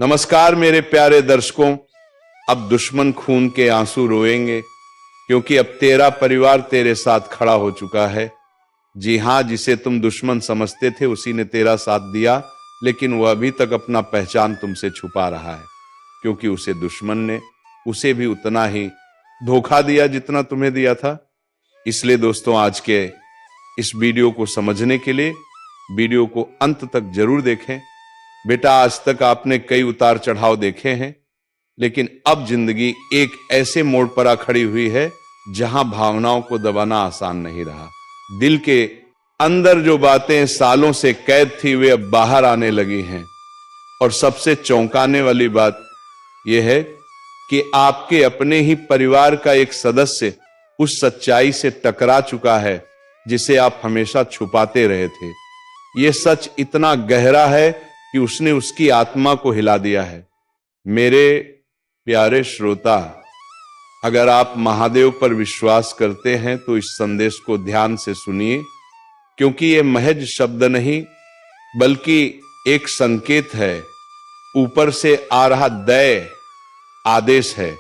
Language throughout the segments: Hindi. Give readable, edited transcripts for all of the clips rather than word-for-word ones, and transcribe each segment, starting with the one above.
नमस्कार मेरे प्यारे दर्शकों। अब दुश्मन खून के आंसू रोएंगे क्योंकि अब तेरा परिवार तेरे साथ खड़ा हो चुका है। जी हां, जिसे तुम दुश्मन समझते थे उसी ने तेरा साथ दिया, लेकिन वह अभी तक अपना पहचान तुमसे छुपा रहा है क्योंकि उसे दुश्मन ने उसे भी उतना ही धोखा दिया जितना तुम्हें दिया था। इसलिए दोस्तों, आज के इस वीडियो को समझने के लिए वीडियो को अंत तक जरूर देखें। बेटा, आज तक आपने कई उतार चढ़ाव देखे हैं, लेकिन अब जिंदगी एक ऐसे मोड़ पर आ खड़ी हुई है जहां भावनाओं को दबाना आसान नहीं रहा। दिल के अंदर जो बातें सालों से कैद थी वे अब बाहर आने लगी हैं। और सबसे चौंकाने वाली बात यह है कि आपके अपने ही परिवार का एक सदस्य उस सच्चाई से टकरा चुका है जिसे आप हमेशा छुपाते रहे थे। यह सच इतना गहरा है कि उसने उसकी आत्मा को हिला दिया है। मेरे प्यारे श्रोता, अगर आप महादेव पर विश्वास करते हैं तो इस संदेश को ध्यान से सुनिए, क्योंकि यह महज शब्द नहीं बल्कि एक संकेत है, ऊपर से आ रहा दया आदेश है,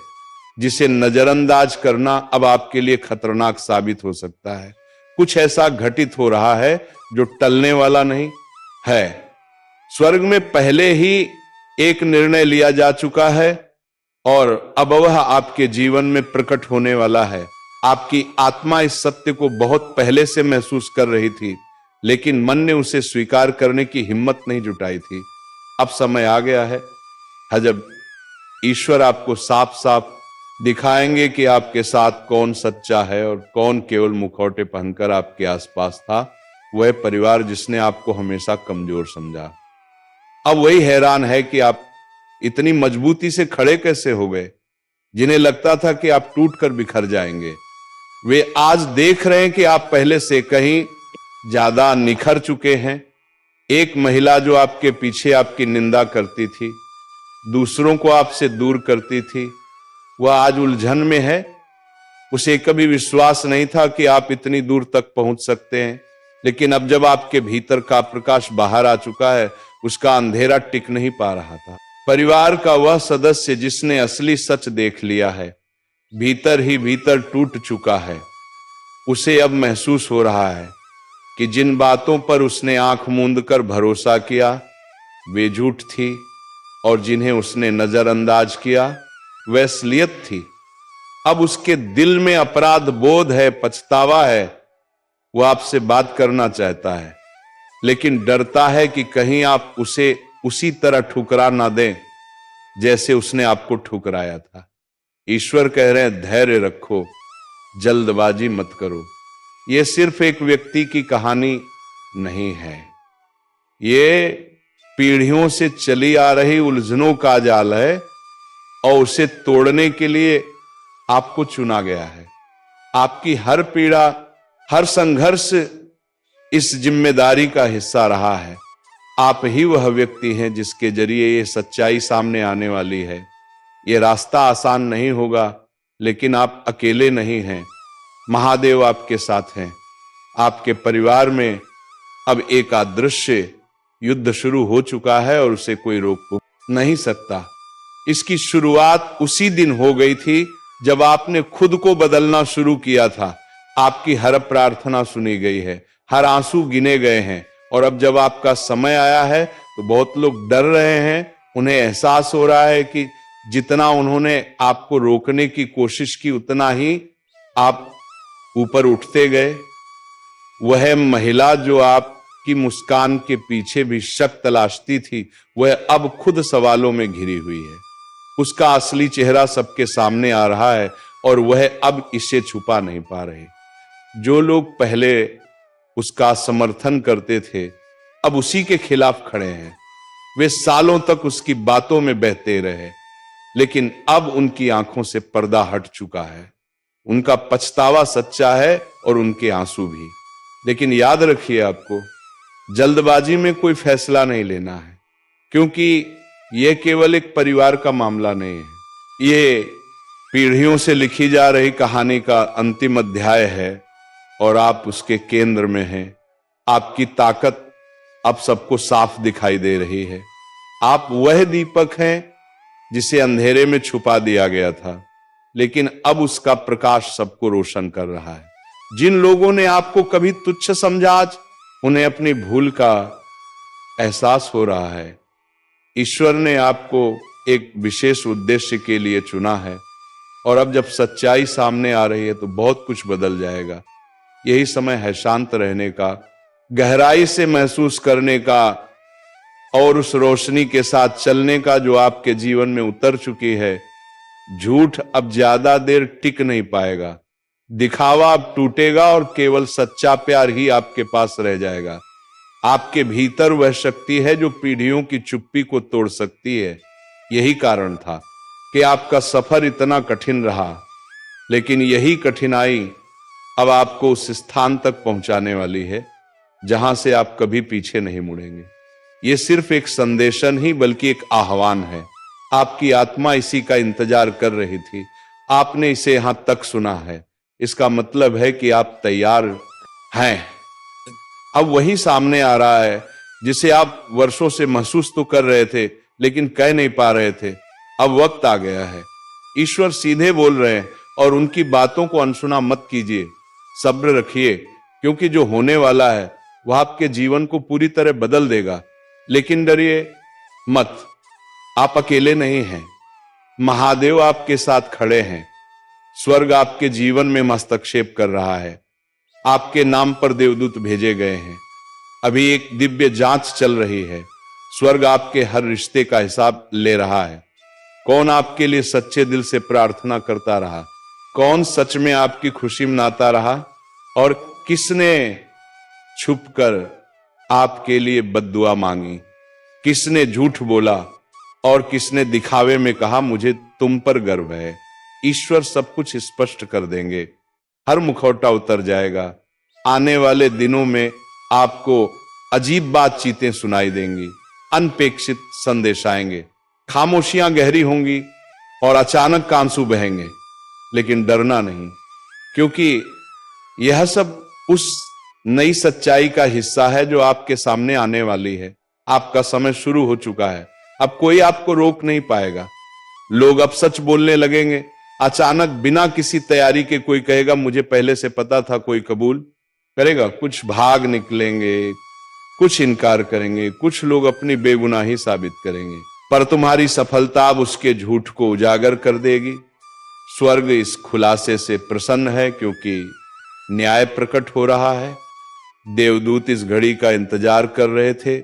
जिसे नजरअंदाज करना अब आपके लिए खतरनाक साबित हो सकता है। कुछ ऐसा घटित हो रहा है जो टलने वाला नहीं है। स्वर्ग में पहले ही एक निर्णय लिया जा चुका है और अब वह आपके जीवन में प्रकट होने वाला है। आपकी आत्मा इस सत्य को बहुत पहले से महसूस कर रही थी, लेकिन मन ने उसे स्वीकार करने की हिम्मत नहीं जुटाई थी। अब समय आ गया है जब ईश्वर आपको साफ साफ दिखाएंगे कि आपके साथ कौन सच्चा है और कौन केवल मुखौटे पहनकर आपके आसपास था। वह परिवार जिसने आपको हमेशा कमजोर समझा, अब वही हैरान है कि आप इतनी मजबूती से खड़े कैसे हो गए। जिन्हें लगता था कि आप टूटकर बिखर जाएंगे, वे आज देख रहे हैं कि आप पहले से कहीं ज्यादा निखर चुके हैं। एक महिला जो आपके पीछे आपकी निंदा करती थी, दूसरों को आपसे दूर करती थी, वह आज उलझन में है। उसे कभी विश्वास नहीं था कि आप इतनी दूर तक पहुंच सकते हैं, लेकिन अब जब आपके भीतर का प्रकाश बाहर आ चुका है, उसका अंधेरा टिक नहीं पा रहा था। परिवार का वह सदस्य जिसने असली सच देख लिया है, भीतर ही भीतर टूट चुका है। उसे अब महसूस हो रहा है कि जिन बातों पर उसने आंख मूंद कर भरोसा किया वे झूठ थी, और जिन्हें उसने नजरअंदाज किया वह असलियत थी। अब उसके दिल में अपराध बोध है, पछतावा है। वह आपसे बात करना चाहता है, लेकिन डरता है कि कहीं आप उसे उसी तरह ठुकरा ना दें जैसे उसने आपको ठुकराया था। ईश्वर कह रहे हैं, धैर्य रखो, जल्दबाजी मत करो। यह सिर्फ एक व्यक्ति की कहानी नहीं है, ये पीढ़ियों से चली आ रही उलझनों का जाल है, और उसे तोड़ने के लिए आपको चुना गया है। आपकी हर पीड़ा, हर संघर्ष इस जिम्मेदारी का हिस्सा रहा है। आप ही वह व्यक्ति हैं जिसके जरिए ये सच्चाई सामने आने वाली है। ये रास्ता आसान नहीं होगा, लेकिन आप अकेले नहीं हैं। महादेव आपके साथ हैं। आपके परिवार में अब एक अदृश्य युद्ध शुरू हो चुका है और उसे कोई रोक नहीं सकता। इसकी शुरुआत उसी दिन हो गई थी जब आपने खुद को बदलना शुरू किया था। आपकी हर प्रार्थना सुनी गई है, हर आंसू गिने गए हैं, और अब जब आपका समय आया है तो बहुत लोग डर रहे हैं। उन्हें एहसास हो रहा है कि जितना उन्होंने आपको रोकने की कोशिश की, उतना ही आप ऊपर उठते गए। वह महिला जो आपकी मुस्कान के पीछे भी शक तलाशती थी, वह अब खुद सवालों में घिरी हुई है। उसका असली चेहरा सबके सामने आ रहा है और वह अब इसे छुपा नहीं पा रही। जो लोग पहले उसका समर्थन करते थे, अब उसी के खिलाफ खड़े हैं। वे सालों तक उसकी बातों में बहते रहे, लेकिन अब उनकी आंखों से पर्दा हट चुका है। उनका पछतावा सच्चा है और उनके आंसू भी। लेकिन याद रखिए, आपको जल्दबाजी में कोई फैसला नहीं लेना है, क्योंकि यह केवल एक परिवार का मामला नहीं है। ये पीढ़ियों से लिखी जा रही कहानी का अंतिम अध्याय है और आप उसके केंद्र में हैं। आपकी ताकत अब सबको साफ दिखाई दे रही है। आप वह दीपक हैं जिसे अंधेरे में छुपा दिया गया था, लेकिन अब उसका प्रकाश सबको रोशन कर रहा है। जिन लोगों ने आपको कभी तुच्छ समझा, आज उन्हें अपनी भूल का एहसास हो रहा है। ईश्वर ने आपको एक विशेष उद्देश्य के लिए चुना है, और अब जब सच्चाई सामने आ रही है तो बहुत कुछ बदल जाएगा। यही समय है शांत रहने का, गहराई से महसूस करने का, और उस रोशनी के साथ चलने का जो आपके जीवन में उतर चुकी है। झूठ अब ज्यादा देर टिक नहीं पाएगा, दिखावा अब टूटेगा और केवल सच्चा प्यार ही आपके पास रह जाएगा। आपके भीतर वह शक्ति है जो पीढ़ियों की चुप्पी को तोड़ सकती है। यही कारण था कि आपका सफर इतना कठिन रहा, लेकिन यही कठिनाई अब आपको उस स्थान तक पहुंचाने वाली है जहां से आप कभी पीछे नहीं मुड़ेंगे। ये सिर्फ एक संदेश नहीं बल्कि एक आह्वान है। आपकी आत्मा इसी का इंतजार कर रही थी। आपने इसे यहां तक सुना है, इसका मतलब है कि आप तैयार हैं। अब वही सामने आ रहा है जिसे आप वर्षों से महसूस तो कर रहे थे लेकिन कह नहीं पा रहे थे। अब वक्त आ गया है। ईश्वर सीधे बोल रहे हैं और उनकी बातों को अनसुना मत कीजिए। सब्र रखिए, क्योंकि जो होने वाला है वह आपके जीवन को पूरी तरह बदल देगा। लेकिन डरिए मत, आप अकेले नहीं हैं। महादेव आपके साथ खड़े हैं। स्वर्ग आपके जीवन में हस्तक्षेप कर रहा है। आपके नाम पर देवदूत भेजे गए हैं। अभी एक दिव्य जांच चल रही है। स्वर्ग आपके हर रिश्ते का हिसाब ले रहा है। कौन आपके लिए सच्चे दिल से प्रार्थना करता रहा, कौन सच में आपकी खुशी मनाता रहा, और किसने छुपकर आपके लिए बद्दुआ मांगी, किसने झूठ बोला और किसने दिखावे में कहा मुझे तुम पर गर्व है। ईश्वर सब कुछ स्पष्ट कर देंगे। हर मुखौटा उतर जाएगा। आने वाले दिनों में आपको अजीब बातचीतें सुनाई देंगी, अनपेक्षित संदेश आएंगे, खामोशियां गहरी होंगी और अचानक आंसू बहेंगे। लेकिन डरना नहीं, क्योंकि यह सब उस नई सच्चाई का हिस्सा है जो आपके सामने आने वाली है। आपका समय शुरू हो चुका है। अब कोई आपको रोक नहीं पाएगा। लोग अब सच बोलने लगेंगे। अचानक बिना किसी तैयारी के कोई कहेगा मुझे पहले से पता था। कोई कबूल करेगा, कुछ भाग निकलेंगे, कुछ इनकार करेंगे, कुछ लोग अपनी बेगुनाही साबित करेंगे, पर तुम्हारी सफलता अब उसके झूठ को उजागर कर देगी। स्वर्ग इस खुलासे से प्रसन्न है क्योंकि न्याय प्रकट हो रहा है। देवदूत इस घड़ी का इंतजार कर रहे थे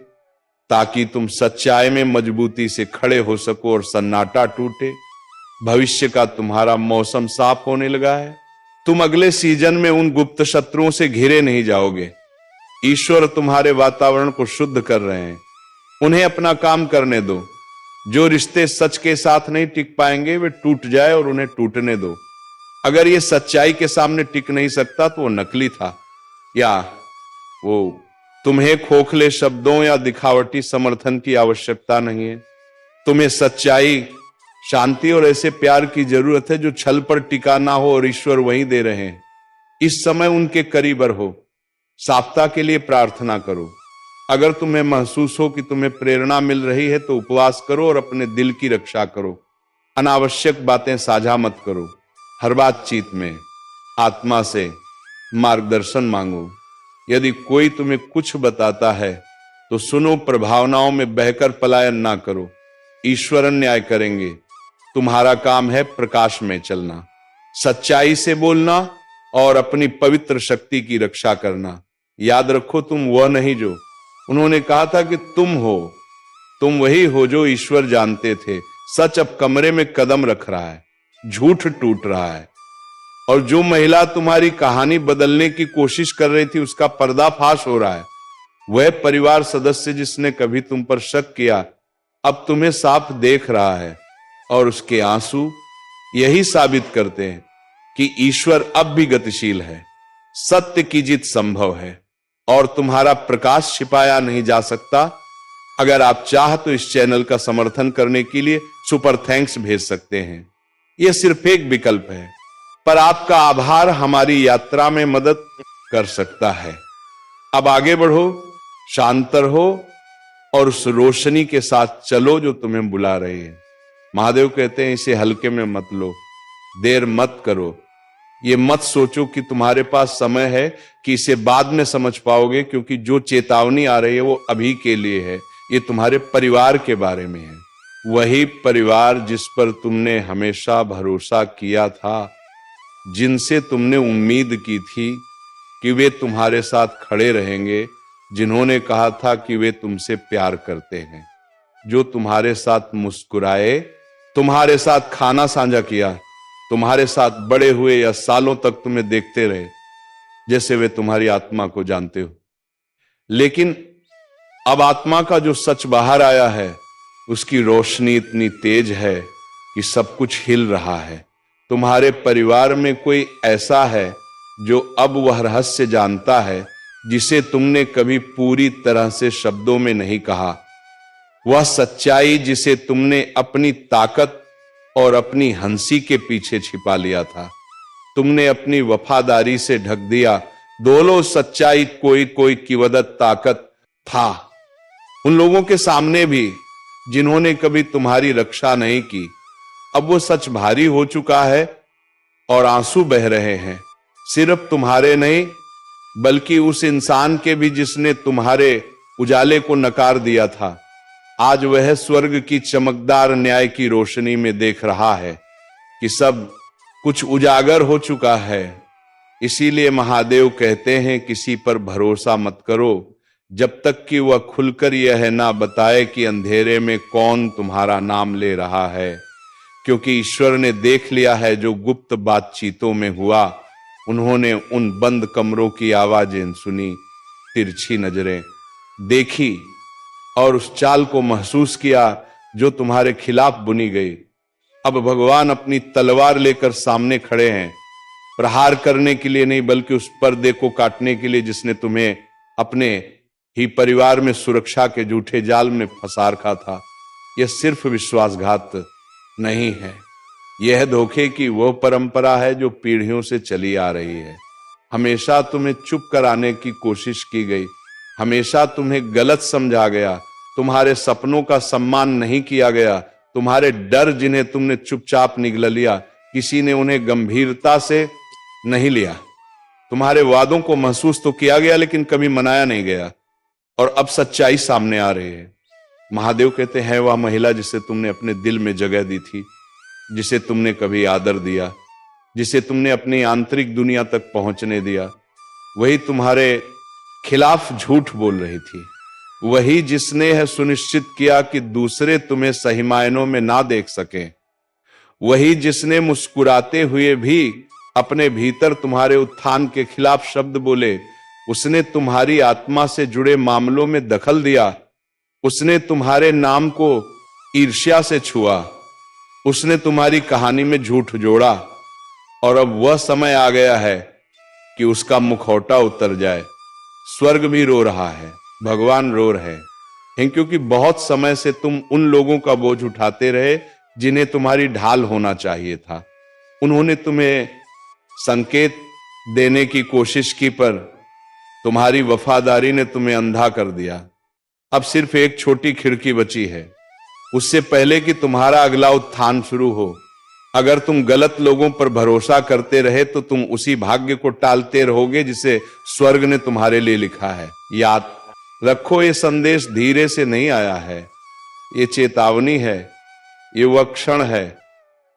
ताकि तुम सच्चाई में मजबूती से खड़े हो सको और सन्नाटा टूटे। भविष्य का तुम्हारा मौसम साफ होने लगा है। तुम अगले सीजन में उन गुप्त शत्रुओं से घिरे नहीं जाओगे। ईश्वर तुम्हारे वातावरण को शुद्ध कर रहे हैं। उन्हें अपना काम करने दो। जो रिश्ते सच के साथ नहीं टिक पाएंगे वे टूट जाए और उन्हें टूटने दो। अगर ये सच्चाई के सामने टिक नहीं सकता तो वो नकली था, या वो तुम्हें खोखले शब्दों या दिखावटी समर्थन की आवश्यकता नहीं है। तुम्हें सच्चाई, शांति और ऐसे प्यार की जरूरत है जो छल पर टिका ना हो, और ईश्वर वही दे रहे हैं। इस समय उनके करीब रहो। साप्ताह के लिए प्रार्थना करो। अगर तुम्हें महसूस हो कि तुम्हें प्रेरणा मिल रही है तो उपवास करो और अपने दिल की रक्षा करो। अनावश्यक बातें साझा मत करो। हर बातचीत में आत्मा से मार्गदर्शन मांगो। यदि कोई तुम्हें कुछ बताता है तो सुनो, प्रभावनाओं में बहकर पलायन ना करो। ईश्वर न्याय करेंगे। तुम्हारा काम है प्रकाश में चलना, सच्चाई से बोलना और अपनी पवित्र शक्ति की रक्षा करना। याद रखो, तुम वह नहीं जो उन्होंने कहा था कि तुम हो। तुम वही हो जो ईश्वर जानते थे। सच अब कमरे में कदम रख रहा है, झूठ टूट रहा है, और जो महिला तुम्हारी कहानी बदलने की कोशिश कर रही थी उसका पर्दाफाश हो रहा है। वह परिवार सदस्य जिसने कभी तुम पर शक किया अब तुम्हें साफ देख रहा है, और उसके आंसू यही साबित करते हैं कि ईश्वर अब भी गतिशील है। सत्य की जीत संभव है और तुम्हारा प्रकाश छिपाया नहीं जा सकता। अगर आप चाह तो इस चैनल का समर्थन करने के लिए सुपर थैंक्स भेज सकते हैं। यह सिर्फ एक विकल्प है, पर आपका आभार हमारी यात्रा में मदद कर सकता है। अब आगे बढ़ो, शांत रहो और उस रोशनी के साथ चलो जो तुम्हें बुला रही है। महादेव कहते हैं इसे हल्के में मत लो, देर मत करो, ये मत सोचो कि तुम्हारे पास समय है कि इसे बाद में समझ पाओगे, क्योंकि जो चेतावनी आ रही है वो अभी के लिए है, ये तुम्हारे परिवार के बारे में है। वही परिवार जिस पर तुमने हमेशा भरोसा किया था, जिनसे तुमने उम्मीद की थी कि वे तुम्हारे साथ खड़े रहेंगे, जिन्होंने कहा था कि वे तुमसे प्यार करते हैं, जो तुम्हारे साथ मुस्कुराए, तुम्हारे साथ खाना साझा किया, तुम्हारे साथ बड़े हुए या सालों तक तुम्हें देखते रहे, जैसे वे तुम्हारी आत्मा को जानते हो। लेकिन अब आत्मा का जो सच बाहर आया है, उसकी रोशनी इतनी तेज है कि सब कुछ हिल रहा है। तुम्हारे परिवार में कोई ऐसा है जो अब वह रहस्य जानता है जिसे तुमने कभी पूरी तरह से शब्दों में नहीं कहा, वह सच्चाई जिसे तुमने अपनी ताकत और अपनी हंसी के पीछे छिपा लिया था, तुमने अपनी वफादारी से ढक दिया। दोनों सच्चाई कोई कोई कीवदत ताकत था उन लोगों के सामने भी जिन्होंने कभी तुम्हारी रक्षा नहीं की। अब वो सच भारी हो चुका है और आंसू बह रहे हैं, सिर्फ तुम्हारे नहीं बल्कि उस इंसान के भी जिसने तुम्हारे उजाले को नकार दिया था। आज वह स्वर्ग की चमकदार न्याय की रोशनी में देख रहा है कि सब कुछ उजागर हो चुका है। इसीलिए महादेव कहते हैं किसी पर भरोसा मत करो जब तक कि वह खुलकर यह ना बताए कि अंधेरे में कौन तुम्हारा नाम ले रहा है, क्योंकि ईश्वर ने देख लिया है जो गुप्त बातचीतों में हुआ। उन्होंने उन बंद कमरों की आवाजें सुनी, तिरछी नजरें देखी और उस चाल को महसूस किया जो तुम्हारे खिलाफ बुनी गई। अब भगवान अपनी तलवार लेकर सामने खड़े हैं, प्रहार करने के लिए नहीं बल्कि उस पर्दे को काटने के लिए जिसने तुम्हें अपने ही परिवार में सुरक्षा के झूठे जाल में फंसा रखा था। यह सिर्फ विश्वासघात नहीं है, यह धोखे की वो परंपरा है जो पीढ़ियों से चली आ रही है। हमेशा तुम्हें चुप कराने की कोशिश की गई, हमेशा तुम्हें गलत समझा गया, तुम्हारे सपनों का सम्मान नहीं किया गया, तुम्हारे डर जिन्हें तुमने चुपचाप निगल लिया, किसी ने उन्हें गंभीरता से नहीं लिया। तुम्हारे वादों को महसूस तो किया गया लेकिन कभी मनाया नहीं गया, और अब सच्चाई सामने आ रही है। महादेव कहते हैं वह महिला जिसे तुमने अपने दिल में जगह दी थी, जिसे तुमने कभी आदर दिया, जिसे तुमने अपनी आंतरिक दुनिया तक पहुंचने दिया, वही तुम्हारे खिलाफ झूठ बोल रही थी। वही जिसने यह सुनिश्चित किया कि दूसरे तुम्हें सही मायनों में ना देख सकें, वही जिसने मुस्कुराते हुए भी अपने भीतर तुम्हारे उत्थान के खिलाफ शब्द बोले। उसने तुम्हारी आत्मा से जुड़े मामलों में दखल दिया, उसने तुम्हारे नाम को ईर्ष्या से छुआ, उसने तुम्हारी कहानी में झूठ जोड़ा, और अब वह समय आ गया है कि उसका मुखौटा उतर जाए। स्वर्ग भी रो रहा है, भगवान रो रहे हैं, क्योंकि बहुत समय से तुम उन लोगों का बोझ उठाते रहे जिन्हें तुम्हारी ढाल होना चाहिए था। उन्होंने तुम्हें संकेत देने की कोशिश की पर तुम्हारी वफादारी ने तुम्हें अंधा कर दिया। अब सिर्फ एक छोटी खिड़की बची है, उससे पहले कि तुम्हारा अगला उत्थान शुरू हो। अगर तुम गलत लोगों पर भरोसा करते रहे तो तुम उसी भाग्य को टालते रहोगे जिसे स्वर्ग ने तुम्हारे लिए लिखा है। याद रखो, ये संदेश धीरे से नहीं आया है, ये चेतावनी है, ये वह क्षण है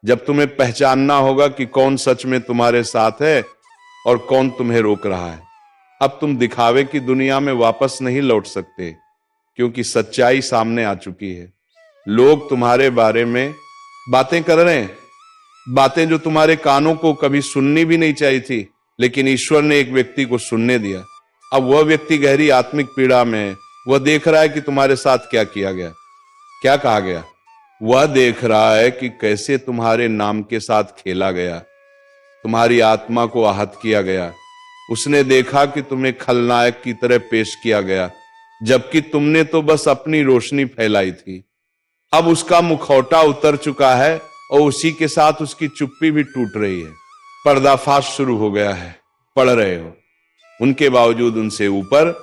जब तुम्हें पहचानना होगा कि कौन सच में तुम्हारे साथ है और कौन तुम्हें रोक रहा है। अब तुम दिखावे की दुनिया में वापस नहीं लौट सकते, क्योंकि सच्चाई सामने आ चुकी है। लोग तुम्हारे बारे में बातें कर रहे हैं, बातें जो तुम्हारे कानों को कभी सुननी भी नहीं चाहिए थी, लेकिन ईश्वर ने एक व्यक्ति को सुनने दिया। अब वह व्यक्ति गहरी आत्मिक पीड़ा में है, वह देख रहा है कि तुम्हारे साथ क्या किया गया, क्या कहा गया। वह देख रहा है कि कैसे तुम्हारे नाम के साथ खेला गया, तुम्हारी आत्मा को आहत किया गया। उसने देखा कि तुम्हें खलनायक की तरह पेश किया गया, जबकि तुमने तो बस अपनी रोशनी फैलाई थी। अब उसका मुखौटा उतर चुका है और उसी के साथ उसकी चुप्पी भी टूट रही है। पर्दाफाश शुरू हो गया है, पढ़ रहे हो। उनके बावजूद उनसे ऊपर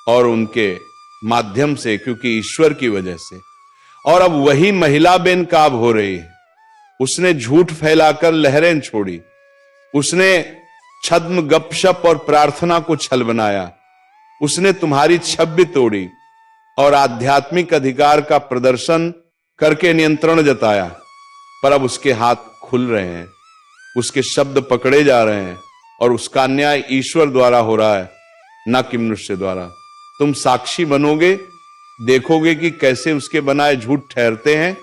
और उनके माध्यम से, क्योंकि ईश्वर की वजह से। और अब वही महिला बेनकाब हो रही है। उसने झूठ फैलाकर लहरें छोड़ी, उसने छद्म गपशप और प्रार्थना को छल बनाया, उसने तुम्हारी छवि तोड़ी और आध्यात्मिक अधिकार का प्रदर्शन करके नियंत्रण जताया। पर अब उसके हाथ खुल रहे हैं, उसके शब्द पकड़े जा रहे हैं और उसका न्याय ईश्वर द्वारा हो रहा है, न कि मनुष्य द्वारा। तुम साक्षी बनोगे, देखोगे कि कैसे उसके बनाए झूठ ठहरते हैं।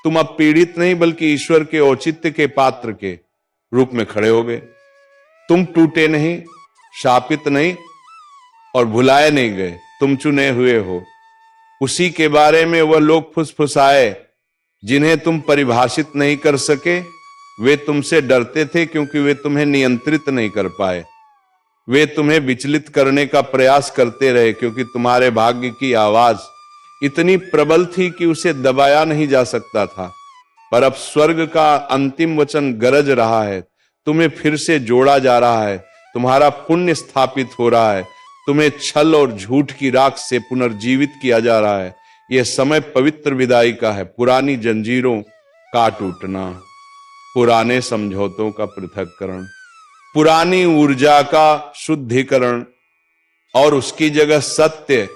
तुम अब पीड़ित नहीं बल्कि ईश्वर के औचित्य के पात्र के रूप में खड़े होगे। तुम टूटे नहीं, शापित नहीं और भुलाए नहीं गए, तुम चुने हुए हो। उसी के बारे में वह लोग फुसफुसाए जिन्हें तुम परिभाषित नहीं कर सके। वे तुमसे डरते थे क्योंकि वे तुम्हें नियंत्रित नहीं कर पाए। वे तुम्हें विचलित करने का प्रयास करते रहे क्योंकि तुम्हारे भाग्य की आवाज इतनी प्रबल थी कि उसे दबाया नहीं जा सकता था। पर अब स्वर्ग का अंतिम वचन गरज रहा है, तुम्हें फिर से जोड़ा जा रहा है, तुम्हारा पुण्य स्थापित हो रहा है, तुम्हें छल और झूठ की राख से पुनर्जीवित किया जा रहा है। यह समय पवित्र विदाई का है, पुरानी जंजीरों का टूटना, पुराने समझौतों का पृथक्करण, पुरानी ऊर्जा का शुद्धिकरण और उसकी जगह सत्य,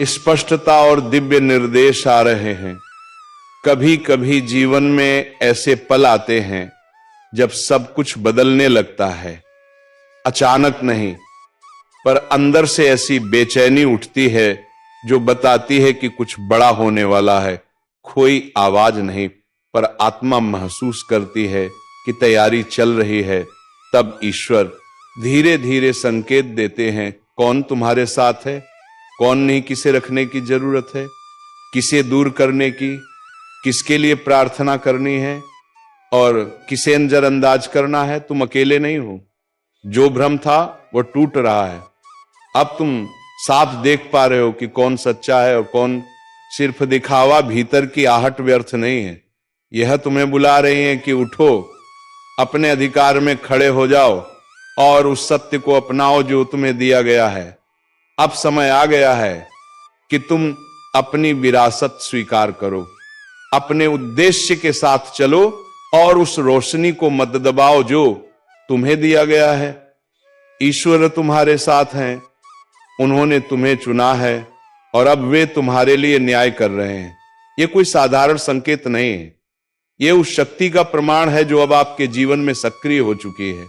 स्पष्टता और दिव्य निर्देश आ रहे हैं। कभी कभी जीवन में ऐसे पल आते हैं जब सब कुछ बदलने लगता है, अचानक नहीं, पर अंदर से ऐसी बेचैनी उठती है जो बताती है कि कुछ बड़ा होने वाला है। कोई आवाज नहीं, पर आत्मा महसूस करती है कि तैयारी चल रही है। तब ईश्वर धीरे धीरे संकेत देते हैं, कौन तुम्हारे साथ है, कौन नहीं, किसे रखने की जरूरत है, किसे दूर करने की, किसके लिए प्रार्थना करनी है और किसे नजरअंदाज करना है। तुम अकेले नहीं हो। जो भ्रम था वो टूट रहा है। अब तुम साफ देख पा रहे हो कि कौन सच्चा है और कौन सिर्फ दिखावा। भीतर की आहट व्यर्थ नहीं है। यह तुम्हें बुला रही है कि उठो, अपने अधिकार में खड़े हो जाओ और उस सत्य को अपनाओ जो तुम्हें दिया गया है। अब समय आ गया है कि तुम अपनी विरासत स्वीकार करो, अपने उद्देश्य के साथ चलो और उस रोशनी को मत दबाओ जो तुम्हें दिया गया है। ईश्वर तुम्हारे साथ हैं, उन्होंने तुम्हें चुना है और अब वे तुम्हारे लिए न्याय कर रहे हैं। यह कोई साधारण संकेत नहीं है, यह उस शक्ति का प्रमाण है जो अब आपके जीवन में सक्रिय हो चुकी है।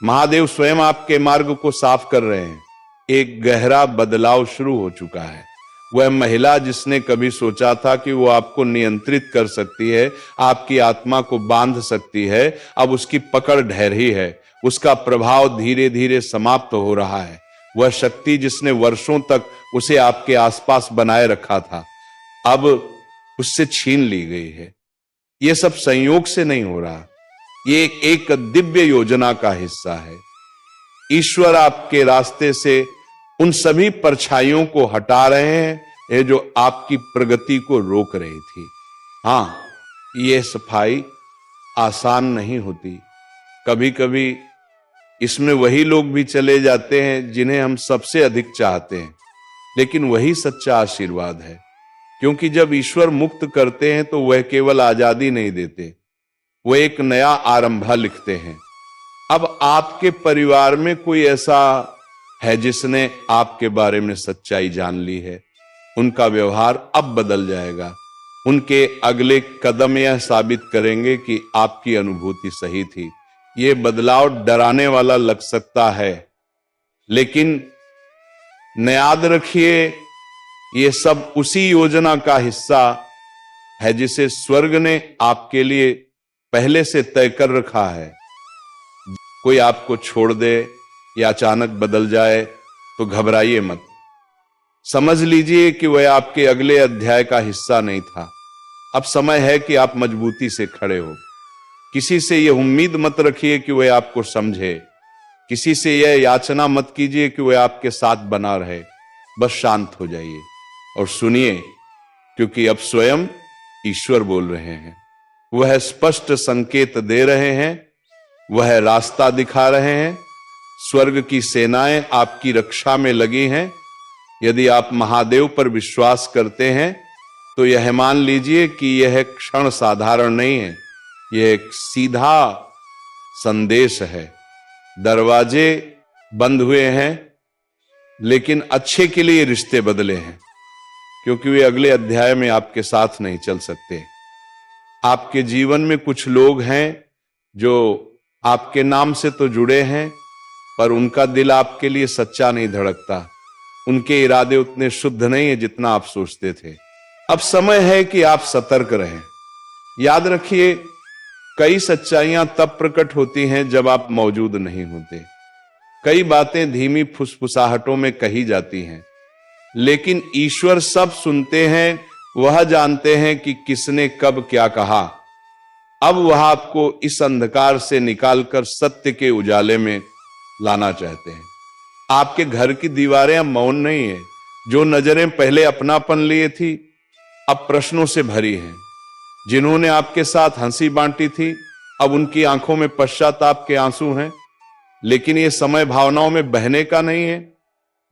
महादेव स्वयं आपके मार्ग को साफ कर रहे हैं। एक गहरा बदलाव शुरू हो चुका है। वह महिला जिसने कभी सोचा था कि वो आपको नियंत्रित कर सकती है, आपकी आत्मा को बांध सकती है, अब उसकी पकड़ ढहरी है। उसका प्रभाव धीरे धीरे समाप्त हो रहा है। वह शक्ति जिसने वर्षों तक उसे आपके आसपास बनाए रखा था, अब उससे छीन ली गई है। यह सब संयोग से नहीं हो रहा, ये एक दिव्य योजना का हिस्सा है। ईश्वर आपके रास्ते से उन सभी परछाइयों को हटा रहे हैं ये जो आपकी प्रगति को रोक रही थी। हां, यह सफाई आसान नहीं होती। कभी कभी इसमें वही लोग भी चले जाते हैं जिन्हें हम सबसे अधिक चाहते हैं, लेकिन वही सच्चा आशीर्वाद है। क्योंकि जब ईश्वर मुक्त करते हैं तो वह केवल आजादी नहीं देते, वह एक नया आरंभ लिखते हैं। अब आपके परिवार में कोई ऐसा है जिसने आपके बारे में सच्चाई जान ली है, उनका व्यवहार अब बदल जाएगा। उनके अगले कदम यह साबित करेंगे कि आपकी अनुभूति सही थी। यह बदलाव डराने वाला लग सकता है, लेकिन याद रखिए यह सब उसी योजना का हिस्सा है जिसे स्वर्ग ने आपके लिए पहले से तय कर रखा है। कोई आपको छोड़ दे या अचानक बदल जाए तो घबराइए मत। समझ लीजिए कि वह आपके अगले अध्याय का हिस्सा नहीं था। अब समय है कि आप मजबूती से खड़े हो। किसी से यह उम्मीद मत रखिए कि वह आपको समझे, किसी से यह याचना मत कीजिए कि वह आपके साथ बना रहे। बस शांत हो जाइए और सुनिए, क्योंकि अब स्वयं ईश्वर बोल रहे हैं। वह स्पष्ट संकेत दे रहे हैं, वह रास्ता दिखा रहे हैं। स्वर्ग की सेनाएं आपकी रक्षा में लगी हैं यदि आप महादेव पर विश्वास करते हैं तो यह मान लीजिए कि यह क्षण साधारण नहीं है, यह एक सीधा संदेश है। दरवाजे बंद हुए हैं, लेकिन अच्छे के लिए रिश्ते बदले हैं, क्योंकि वे अगले अध्याय में आपके साथ नहीं चल सकते। आपके जीवन में कुछ लोग हैं जो आपके नाम से तो जुड़े हैं, पर उनका दिल आपके लिए सच्चा नहीं धड़कता। उनके इरादे उतने शुद्ध नहीं है जितना आप सोचते थे। अब समय है कि आप सतर्क रहें। याद रखिए, कई सच्चाइयां तब प्रकट होती हैं जब आप मौजूद नहीं होते। कई बातें धीमी फुसफुसाहटों में कही जाती हैं, लेकिन ईश्वर सब सुनते हैं। वह जानते हैं कि किसने कब क्या कहा। अब वह आपको इस अंधकार से निकालकर सत्य के उजाले में लाना चाहते हैं। आपके घर की दीवारें अब मौन नहीं है। जो नजरें पहले अपनापन लिए थी, अब प्रश्नों से भरी हैं। जिन्होंने आपके साथ हंसी बांटी थी, अब उनकी आंखों में पश्चाताप के आंसू हैं। लेकिन यह समय भावनाओं में बहने का नहीं है,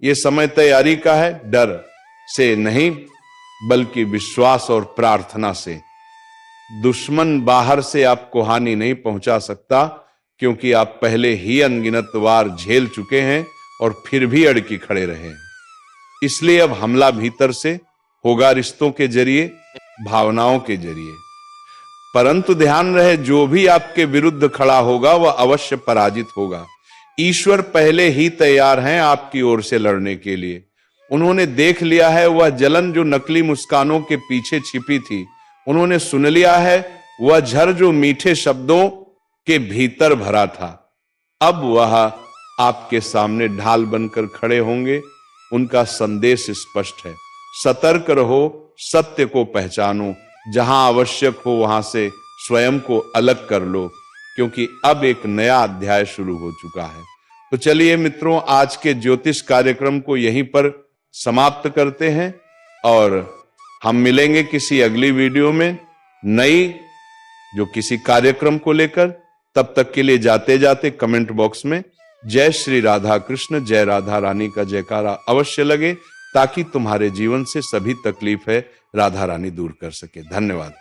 यह समय तैयारी का है। डर से नहीं, बल्कि विश्वास और प्रार्थना से। दुश्मन बाहर से आपको हानि नहीं पहुंचा सकता, क्योंकि आप पहले ही अनगिनत वार झेल चुके हैं और फिर भी अड़की खड़े रहे हैं। इसलिए अब हमला भीतर से होगा, रिश्तों के जरिए, भावनाओं के जरिए। परंतु ध्यान रहे, जो भी आपके विरुद्ध खड़ा होगा वह अवश्य पराजित होगा। ईश्वर पहले ही तैयार हैं आपकी ओर से लड़ने के लिए। उन्होंने देख लिया है वह जलन जो नकली मुस्कानों के पीछे छिपी थी। उन्होंने सुन लिया है वह झर जो मीठे शब्दों के भीतर भरा था। अब वह आपके सामने ढाल बनकर खड़े होंगे। उनका संदेश स्पष्ट है, सतर्क रहो, सत्य को पहचानो, जहां आवश्यक हो वहां से स्वयं को अलग कर लो, क्योंकि अब एक नया अध्याय शुरू हो चुका है। तो चलिए मित्रों, आज के ज्योतिष कार्यक्रम को यहीं पर समाप्त करते हैं और हम मिलेंगे किसी अगली वीडियो में नई जो किसी कार्यक्रम को लेकर। तब तक के लिए जाते जाते कमेंट बॉक्स में जय श्री राधा कृष्ण, जय राधा रानी का जयकारा अवश्य लगे, ताकि तुम्हारे जीवन से सभी तकलीफ है राधा रानी दूर कर सके। धन्यवाद।